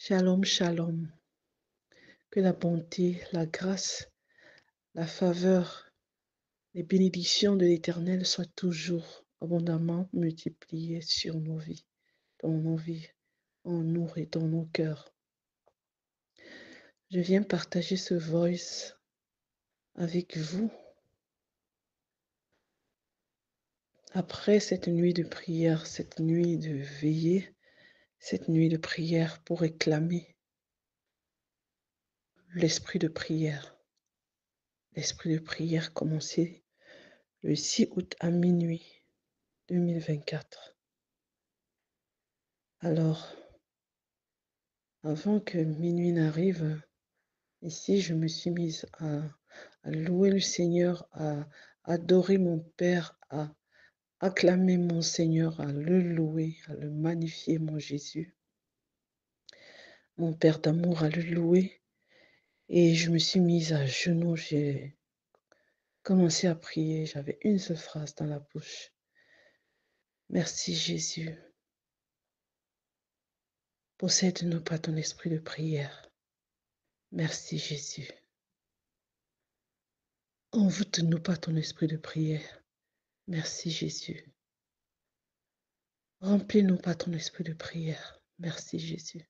Shalom, shalom. Que la bonté, la grâce, la faveur, les bénédictions de l'Éternel soient toujours abondamment multipliées sur nos vies, dans nos vies, en nous et dans nos cœurs. Je viens partager ce voice avec vous après cette nuit de prière, cette nuit de veillée, cette nuit de prière pour réclamer l'esprit de prière. L'esprit de prière commencé le 6 août à minuit 2024. Alors, avant que minuit n'arrive, ici, je me suis mise à louer le Seigneur, à adorer mon Père, à acclamer mon Seigneur, à le louer, à le magnifier, mon Jésus, mon Père d'amour, à le louer. Et je me suis mise à genoux, j'ai commencé à prier. J'avais une seule phrase dans la bouche. Merci Jésus. Possède-nous par ton esprit de prière. Merci Jésus. Envoûte-nous par ton esprit de prière. Merci Jésus. Remplis-nous par ton esprit de prière. Merci Jésus.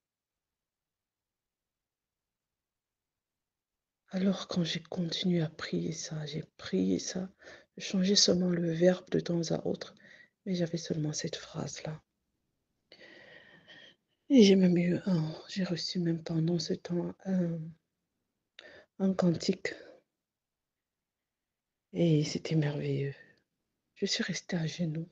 Alors quand j'ai continué à prier ça, j'ai prié ça, je changeais seulement le verbe de temps à autre, mais j'avais seulement cette phrase-là. Et j'ai reçu même pendant ce temps un cantique et c'était merveilleux. Je suis restée à genoux.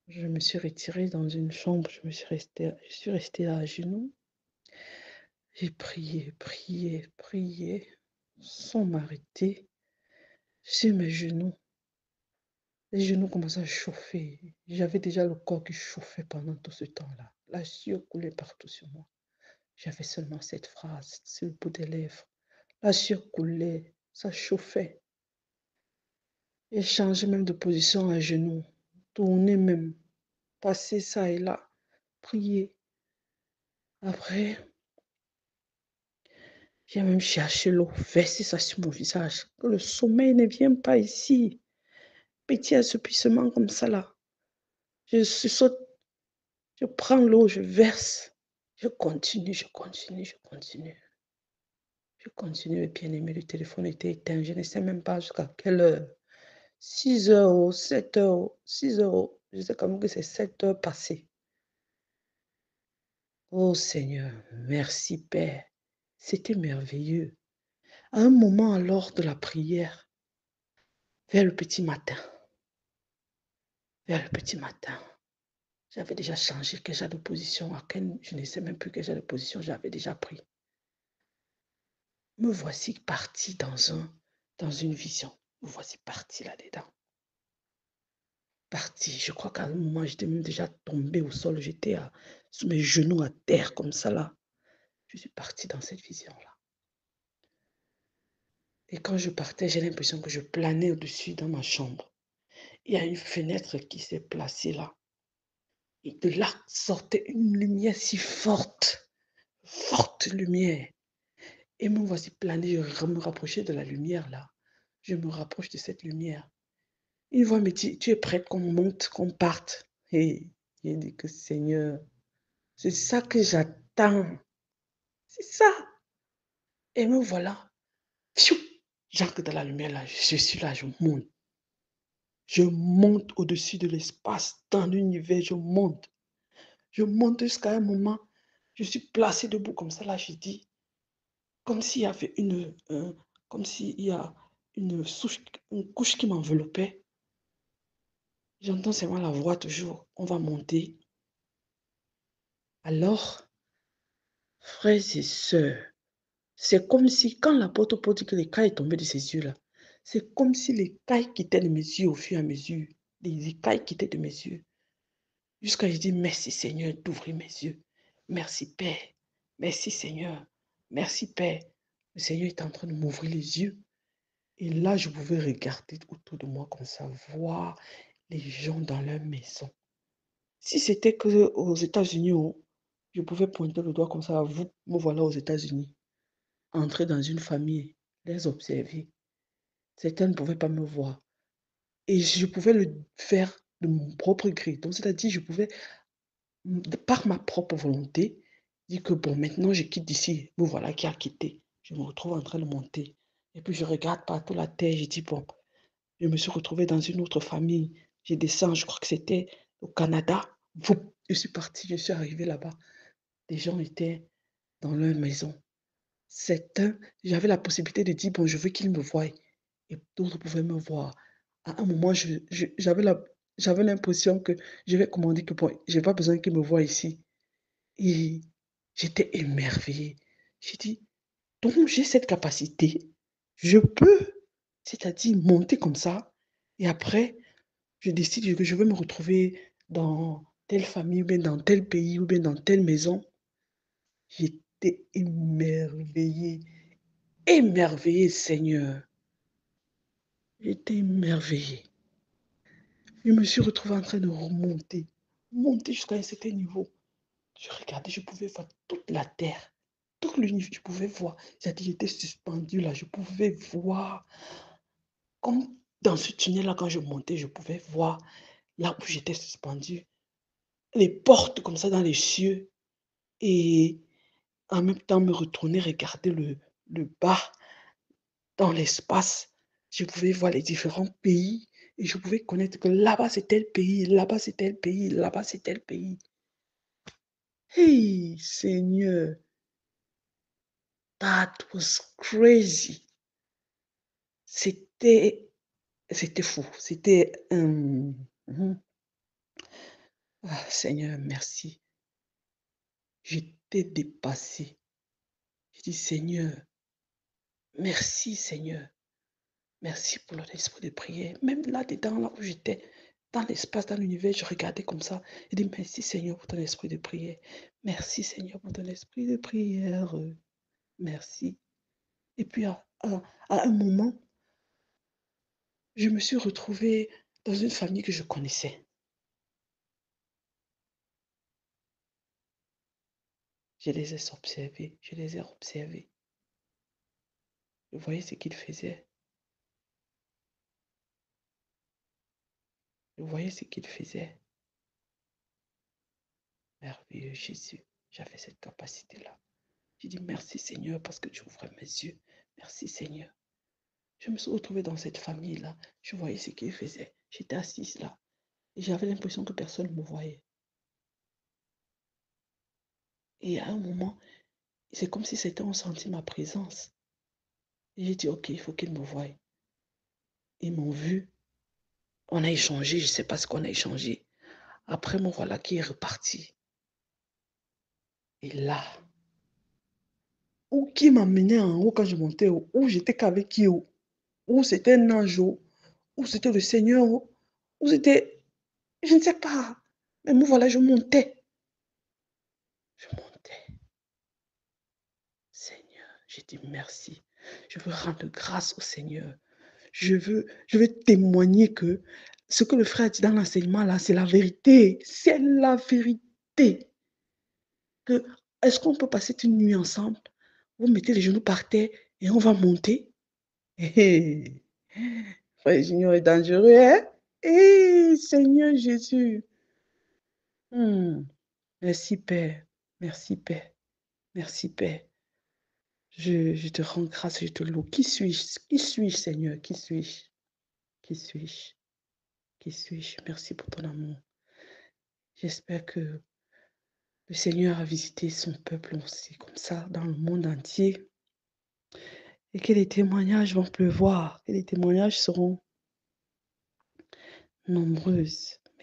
Je me suis retirée dans une chambre, je suis restée là à genoux. J'ai prié, prié, prié, sans m'arrêter, sur mes genoux. Les genoux commençaient à chauffer. J'avais déjà le corps qui chauffait pendant tout ce temps-là. La sueur coulait partout sur moi. J'avais seulement cette phrase sur le bout des lèvres. La sueur coulait, ça chauffait. J'ai changé même de position à genoux, tourné même, passé ça et là, prier. Après, j'ai même cherché l'eau, versé ça sur mon visage. Que le sommeil ne vienne pas ici. Petit assoupissement comme ça là. Je saute, je prends l'eau, je verse. Je continue, je continue, je continue. Je continue, bien-aimé, le téléphone était éteint. Je ne sais même pas jusqu'à quelle heure. 6 heures, 7 heures, 6 heures. Je sais quand même que c'est 7 heures passées. Oh Seigneur, merci Père. C'était merveilleux. À un moment alors de la prière, vers le petit matin, j'avais déjà changé quel genre de position, je ne sais même plus quel genre de position j'avais déjà pris. Me voici parti dans une vision. Me voici parti là-dedans. Parti. Je crois qu'à un moment, j'étais même déjà tombée au sol. J'étais sur mes genoux à terre comme ça là. Je suis partie dans cette vision-là. Et quand je partais, j'ai l'impression que je planais au-dessus dans ma chambre. Il y a une fenêtre qui s'est placée là. Et de là sortait une lumière si forte. Forte lumière. Et me voici planer, je me rapprochais de la lumière là. Je me rapproche de cette lumière. Une voix me dit: «Tu es prête qu'on monte, qu'on parte?» Et j'ai dit que: «Seigneur, c'est ça que j'attends, c'est ça!» Et me voilà, pfiou, j'entre dans la lumière là, je suis là, je monte. Je monte au-dessus de l'espace, dans l'univers, je monte. Je monte jusqu'à un moment, je suis placée debout comme ça là, je dis, comme s'il y avait comme s'il y a une couche qui m'enveloppait. J'entends seulement la voix toujours: «On va monter». Alors, frères et sœurs, c'est comme si quand l'apôtre Paul dit que l'écaille est tombée de ses yeux là, c'est comme si l'écaille quittait de mes yeux au fur et à mesure. Les écailles quittaient de mes yeux. Jusqu'à je dis: «Merci Seigneur d'ouvrir mes yeux. Merci Père. Merci Seigneur. Merci Père». Le Seigneur est en train de m'ouvrir les yeux. Et là, je pouvais regarder autour de moi comme ça, voir les gens dans leur maison. Si c'était qu'aux États-Unis, oh, Je pouvais pointer le doigt comme ça, vous, me voilà aux États-Unis, entrer dans une famille, les observer. Certains ne pouvaient pas me voir et je pouvais le faire de mon propre gré. Donc c'est-à-dire, je pouvais, de par ma propre volonté, dire que bon, maintenant je quitte d'ici. Me voilà qui a quitté. Je me retrouve en train de monter et puis je regarde partout la terre, je dis: «Bon». Je me suis retrouvée dans une autre famille. Je descends, je crois que c'était au Canada. Voup, je suis partie, je suis arrivée là-bas. Les gens étaient dans leur maison. Certains, j'avais la possibilité de dire: «Bon, je veux qu'ils me voient» et d'autres pouvaient me voir. À un moment, j'avais l'impression que je vais commander que bon, j'ai pas besoin qu'ils me voient ici et j'étais émerveillée. J'ai dit: «Donc j'ai cette capacité, je peux, c'est-à-dire monter comme ça et après je décide que je veux me retrouver dans telle famille ou bien dans tel pays ou bien dans telle maison». J'étais émerveillée, émerveillée Seigneur. J'étais émerveillée. Je me suis retrouvée en train de remonter, monter jusqu'à un certain niveau. Je regardais, je pouvais voir toute la terre, tout l'univers, je pouvais voir. C'est-à-dire, j'étais suspendue là, je pouvais voir. Comme dans ce tunnel-là, quand je montais, je pouvais voir là où j'étais suspendue, les portes comme ça dans les cieux et en même temps me retourner, regarder le bas dans l'espace. Je pouvais voir les différents pays et je pouvais connaître que là-bas c'est tel pays, là-bas c'est tel pays, là-bas c'est tel pays. Hey Seigneur, that was crazy. C'était c'était fou, c'était, Seigneur merci. J'étais dépassée. J'ai dit: «Seigneur, merci Seigneur». Merci pour l'esprit de prière. Même là-dedans, là où j'étais, dans l'espace, dans l'univers, je regardais comme ça. Je dis merci Seigneur pour ton esprit de prière. Merci Seigneur pour ton esprit de prière. Merci. Et puis à un moment, je me suis retrouvée dans une famille que je connaissais. Je les ai observés, je les ai observés. Je voyais ce qu'ils faisaient. Je voyais ce qu'ils faisaient. Merveilleux Jésus. J'avais cette capacité-là. J'ai dit merci Seigneur parce que tu ouvres mes yeux. Merci Seigneur. Je me suis retrouvée dans cette famille-là. Je voyais ce qu'ils faisaient. J'étais assise là. Et j'avais l'impression que personne ne me voyait. Et à un moment, c'est comme si c'était on sentit ma présence. Et j'ai dit, OK, il faut qu'ils me voient. Ils m'ont vu. On a échangé. Je ne sais pas ce qu'on a échangé. Après, me voilà qui est reparti. Et là, où qui m'amenait en haut quand je montais, où j'étais qu'avec qui, où c'était un ange, où c'était le Seigneur, où c'était, je ne sais pas. Mais me voilà, je montais. Je montais. Seigneur, j'ai dit merci. Je veux rendre grâce au Seigneur. Je veux témoigner que ce que le frère dit dans l'enseignement là, c'est la vérité. C'est la vérité. Que, est-ce qu'on peut passer une nuit ensemble? Vous mettez les genoux par terre et on va monter? Hé, hé. Frère Junior est dangereux, hein? Hé, Seigneur Jésus. Merci Père. Merci Père. Merci Père. Je te rends grâce, je te loue. Qui suis-je? Qui suis-je, Seigneur? Qui suis-je? Qui suis-je? Qui suis-je? Merci pour ton amour. J'espère que le Seigneur a visité son peuple aussi, comme ça, dans le monde entier, et que les témoignages vont pleuvoir, que les témoignages seront nombreux.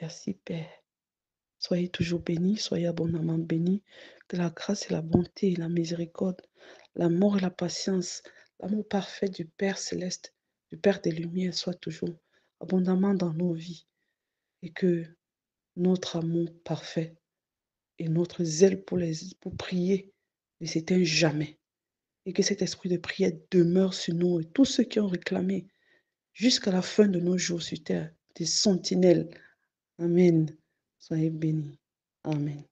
Merci, Père. Soyez toujours bénis, soyez abondamment bénis. Que la grâce et la bonté, la miséricorde, l'amour et la patience, l'amour parfait du Père céleste, du Père des Lumières soit toujours abondamment dans nos vies et que notre amour parfait et notre zèle pour prier ne s'éteigne jamais et que cet esprit de prière demeure sur nous et tous ceux qui ont réclamé jusqu'à la fin de nos jours sur terre des sentinelles. Amen. Soyez bénis. Amen.